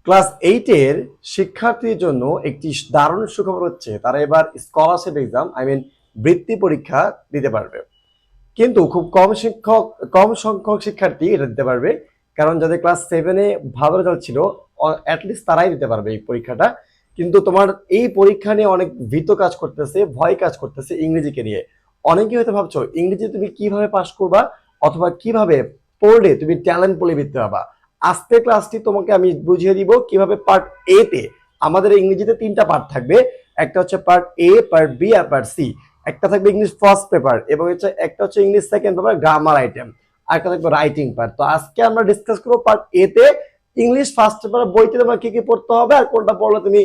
Class 8 এর শিক্ষার্থীদের জন্য একটি দারুণ সুখবর হচ্ছে তারা এবার স্কলারশিপ এক্সাম বৃত্তি পরীক্ষা দিতে পারবে। কিন্তু খুব কম সংখ্যক শিক্ষার্থী এটা দিতে পারবে, কারণ যাদের ক্লাস 7-এ ভালো রেজাল্ট ছিল অ্যাটলিস্ট তারাই দিতে পারবে এই পরীক্ষাটা। কিন্তু তোমার এই পরীক্ষা নিয়ে অনেক ভীত কাজ করতেছে, ভয় কাজ করতেছে ইংরেজিকে নিয়ে। অনেকেই হয়তো ভাবছো ইংরেজি তুমি কিভাবে পাস করবা অথবা কিভাবে পড়লে তুমি ট্যালেন্ট বলে বৃত্তি পাবা। আজকের ক্লাসটি তোমাকে আমি বুঝিয়ে দিব কিভাবে পার্ট এ তে আমাদের ইংরেজিতে 3টা পার্ট থাকবে। একটা হচ্ছে পার্ট এ, পার্ট বি আর পার্ট সি। একটা থাকবে ইংলিশ ফার্স্ট পেপার এবং একটা হচ্ছে English second paper grammar item, আর একটা থাকবে রাইটিং পার্ট। তো আজকে আমরা ডিসকাস করবো পার্ট এ তে ইংলিশ ফার্স্ট পেপার বইতে তোমার কি কি পড়তে হবে আর কোনটা পড়লে তুমি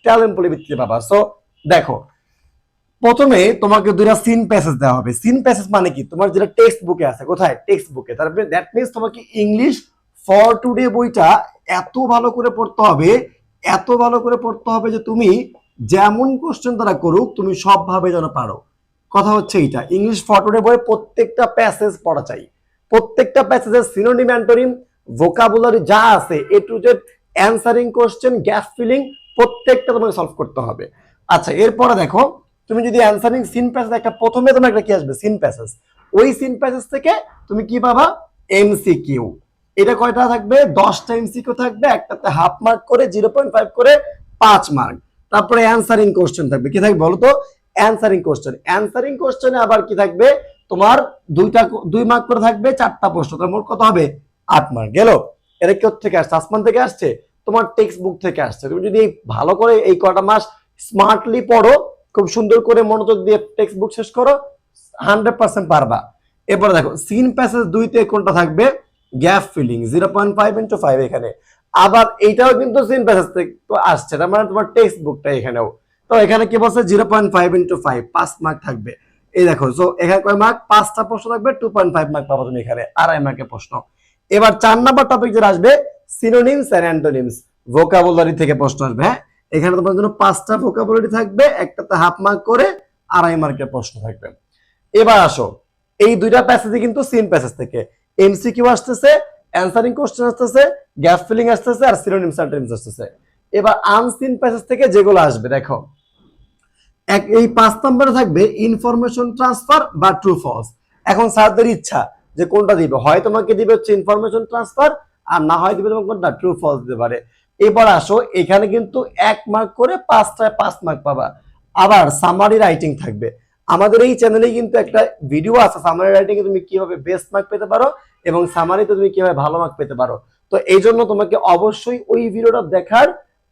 ট্যালেন্ট বলে বৃত্তি পাবা। সো দেখো, প্রথমে তোমাকে দুইটা সিন প্যাসেজ দেওয়া হবে। সিন প্যাসেজ মানে কি, তোমার যেটা টেক্সট বুকে আছে, কোথায় টেক্সট বুকে, তারপরে দ্যাট মিনস তোমাকে ইংলিশ ফর টুডে বইটা এত ভালো করে পড়তে হবে, এত ভালো করে পড়তে হবে যে তুমি যেমন কোশ্চেন তারা করুক তুমি সবভাবে যেন পারো। কথা হচ্ছে এইটা, ইংলিশ ফর টুডে বইয়ে প্রত্যেকটা প্যাসেজ পড়া চাই, প্রত্যেকটা প্যাসেজের সিনোনিম অ্যান্টোনিম ভোকাবুলারি যা আছে A to Z, answering question, gap filling প্রত্যেকটা তোমাকে সলভ করতে হবে। আচ্ছা, এরপরে দেখো, তুমি যদি অ্যানসারিং সিন প্যাসেজ একটা প্রথমে তোমার একটা কি আসবে সিন প্যাসেজ, ওই সিন প্যাসেজ থেকে তুমি কি পাবা এমসিকিউ। এটা কয়টা থাকবে, 10টা এমসিকিউ থাকবে, একটাতে হাফ মার্ক করে 0.5 করে 5 মার্ক। তারপরে অ্যানসারিং কোশ্চেন থাকবে, কি থাকবে বলো তো, অ্যানসারিং কোশ্চেন। অ্যানসারিং কোশ্চেনে আবার কি থাকবে, তোমার 2 মার্ক করে থাকবে 4টা প্রশ্ন, তার মোট কত হবে 8 মার্ক গেল। এটা কি থেকে আসছে, আসমান থেকে আসছে, তোমার টেক্সট বুক থেকে আসছে। তুমি যদি ভালো করে এই কটা মাস স্মার্টলি পড়ো, খুব সুন্দর করে মনোযোগ দিয়ে টেক্সট বুক শেষ করো, 100% পারবা। এরপরে দেখো সিন প্যাসেজ 2-তে কোনটা থাকবে, গ্যাপ ফিলিং 0.5 × 5 এখানে। আবার এইটাও কিন্তু সিন প্যাসেজ থেকে আসছে, তার মানে তোমার টেক্সট বুকটা এখানেও। তো এখানে কি বলছে 0.5 × 5 5 মার্ক থাকবে। এই দেখো, সো এখানে কয় মার্ক, 5টা প্রশ্ন থাকবে, 2.5 মার্ক পাবো তুমি এখানে, 2.5 মার্কের প্রশ্ন। এবার 4 নাম্বার টপিক যেটা আসবে, সিনোনিমস এন্ড অ্যান্টোনিমস, ভোকাবুলারি থেকে প্রশ্ন আসবে। হ্যাঁ, এখানে তোমার জন্য 5টা ভোকাবুলারি থাকবে, একটাতে হাফ মার্ক করে 2.5 মার্কের প্রশ্ন থাকবে। এবার আসো, এই দুইটা প্যাসেজই কিন্তু সিন প্যাসেজ থেকে এমসিকিউ আসতেছে, অ্যানসারিং কোশ্চেন আসতেছে, গ্যাপ ফিলিং আসতেছে আর সিনোনিমস অ্যান্টোনিমস আসতেছে। এবার আনসিন প্যাসেজ থেকে যেগুলো আসবে দেখো, এই 5 নম্বরে থাকবে ইনফরমেশন ট্রান্সফার বা ট্রু ফলস। এখন স্যারদের ইচ্ছা যে কোনটা দিবে, হয় তোমাকে দিবে হচ্ছে ইনফরমেশন ট্রান্সফার, আর না হয় দিবে তোমাকে কোনটা ট্রু ফলস দিতে পারে। এবার আসো, এখানে কিন্তু 1 মার্ক করে 5টায় 5 মার্ক পাবা। আবার সামারি রাইটিং থাকবে। আমাদের এই চ্যানেলে কিন্তু একটা ভিডিও আছে সামারি রাইটিং এ তুমি কিভাবে বেস্ট মার্ক পেতে পারো এবং সামারিতে তুমি কিভাবে ভালো মার্ক পেতে পারো। তো এই জন্য তোমাকে অবশ্যই ওই ভিডিওটা দেখার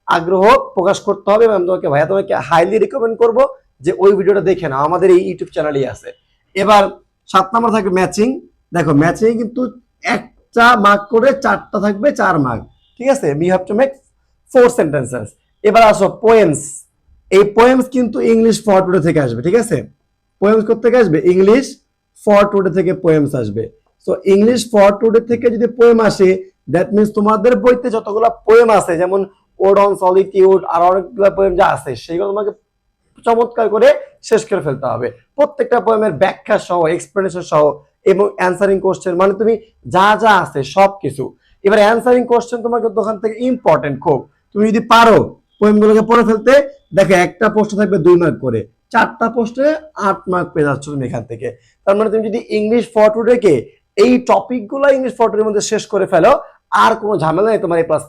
আগ্রহ প্রকাশ করতে হবে এবং তোমাকে হাইলি রিকমেন্ড করব যে ওই ভিডিওটা দেখে নাও, আমাদের এই ইউটিউব চ্যানেলেই আছে। এবার 7 নম্বর থাকবে ম্যাচিং। দেখো, ম্যাচিং কিন্তু একটা মার্ক করে 4টা থাকবে 4 মার্ক, ঠিক আছে। Me have to make 4 sentences. এবার আসো পোয়েমস। এই পোয়েমস কিন্তু ইংলিশ ফর টুডে থেকে আসবে, ঠিক আছে। পোয়েমস কোথা আসবে, ইংলিশ ফর টুডে থেকে পোয়েমস আসবে। সো ইংলিশ ফর টুডে থেকে যদি পোয়েম আসে, দ্যাট মিনস তোমাদের বইতে যতগুলো পোয়েম আছে, যেমন ওড অন সলিটিউড আর অনেকগুলো পোয়েম যা আছে, সেগুলো তোমাকে চমৎকার করে শেষ করে ফেলতে হবে, প্রত্যেকটা পোয়েমের ব্যাখ্যা সহ, এক্সপ্লেনেশন সহ এবং অ্যানসারিং কোশ্চেন, মানে তুমি যা যা আছে সবকিছু। এবার অ্যানসারিং কোশ্চেন তোমাকে দোকান থেকে ইম্পর্টেন্ট খুব, তুমি যদি পারো পোয়েমগুলোকে পড়ে ফেলতে, দেখো একটা প্রশ্ন থাকবে 2 মার্ক করে, 4টা প্রশ্নে 8 মার্ক পেয়ে যাচ্ছ তুমি এখান থেকে। তার মানে তুমি যদি ইংলিশ ফর টুডে কে এই টপিকগুলো ইংলিশ ফর টুডের মধ্যে শেষ করে ফেলো, আর কোনো ঝামেলা নেই তোমার এই